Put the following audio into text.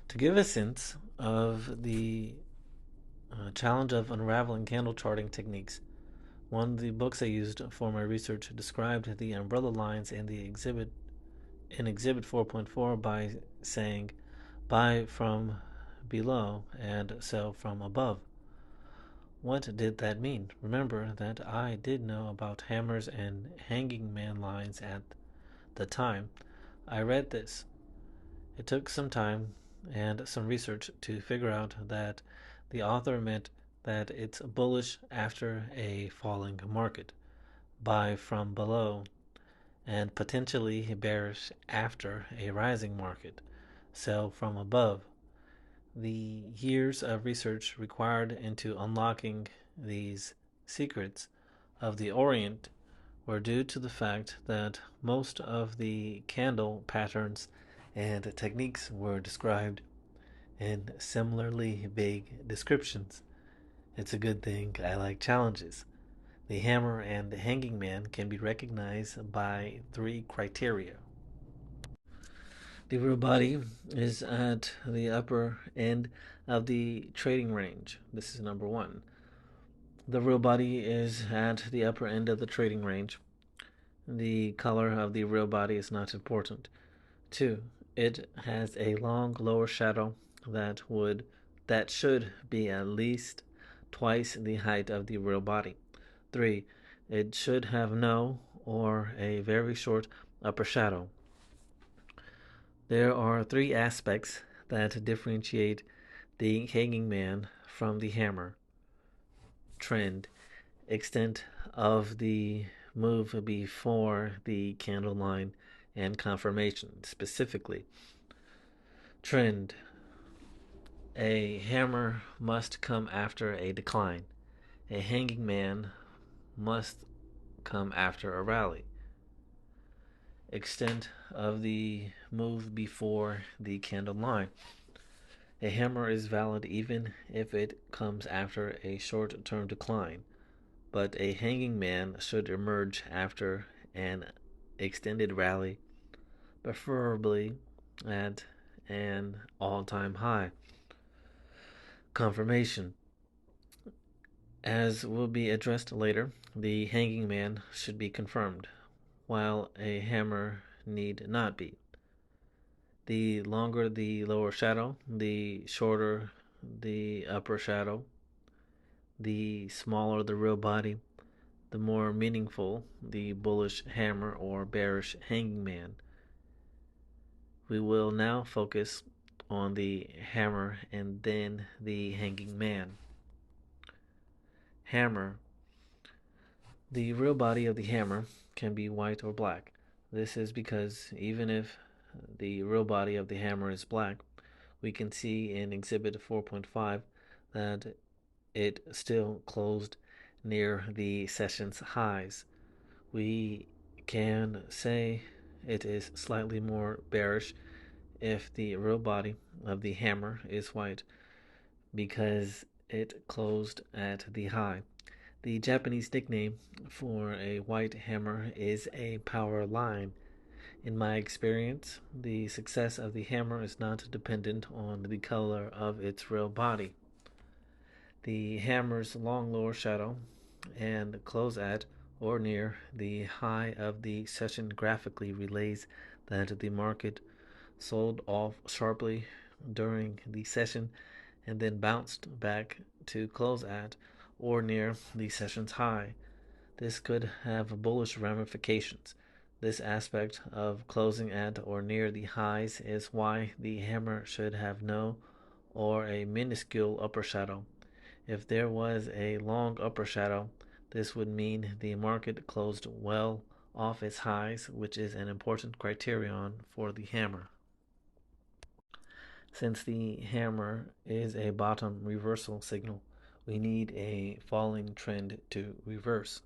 To give a sense of the challenge of unraveling candle charting techniques, one of the books I used for my research described the umbrella lines in Exhibit 4.4 by saying buy from below and sell from above. What did that mean? Remember that I did know about hammers and hanging man lines at the time I read this. It took some time and some research to figure out that the author meant that it's bullish after a falling market, buy from below, and potentially bearish after a rising market, sell from above. The years of research required into unlocking these secrets of the Orient were due to the fact that most of the candle patterns and techniques were described in similarly vague descriptions. It's a good thing I like challenges. The hammer and the hanging man can be recognized by three criteria. The real body is at the upper end of the trading range. This is number one. The real body is at the upper end of the trading range. The color of the real body is not important. Two, it has a long lower shadow that should be at least twice the height of the real body. Three, it should have no or a very short upper shadow. There are three aspects that differentiate the hanging man from the hammer: trend, extent of the move before the candle line, and confirmation. Specifically, trend: a hammer must come after a decline. A hanging man must come after a rally. Extent of the move before the candle line: a hammer is valid even if it comes after a short term decline, but a hanging man should emerge after an extended rally, preferably at an all time high. Confirmation: as will be addressed later, the hanging man should be confirmed, while a hammer need not be. The longer the lower shadow, the shorter the upper shadow, the smaller the real body, the more meaningful the bullish hammer or bearish hanging man. We will now focus on the hammer and then the hanging man. Hammer. The real body of the hammer can be white or black. This is because even if the real body of the hammer is black, we can see in Exhibit 4.5 that it still closed near the session's highs. We can say it is slightly more bearish if the real body of the hammer is white because it closed at the high. The Japanese nickname for a white hammer is a power line. In my experience, the success of the hammer is not dependent on the color of its real body. The hammer's long lower shadow and close at or near the high of the session graphically relays that the market sold off sharply during the session and then bounced back to close at or near the session's high. This could have bullish ramifications. This aspect of closing at or near the highs is why the hammer should have no or a minuscule upper shadow. If there was a long upper shadow, this would mean the market closed well off its highs, which is an important criterion for the hammer. Since the hammer is a bottom reversal signal, we need a falling trend to reverse.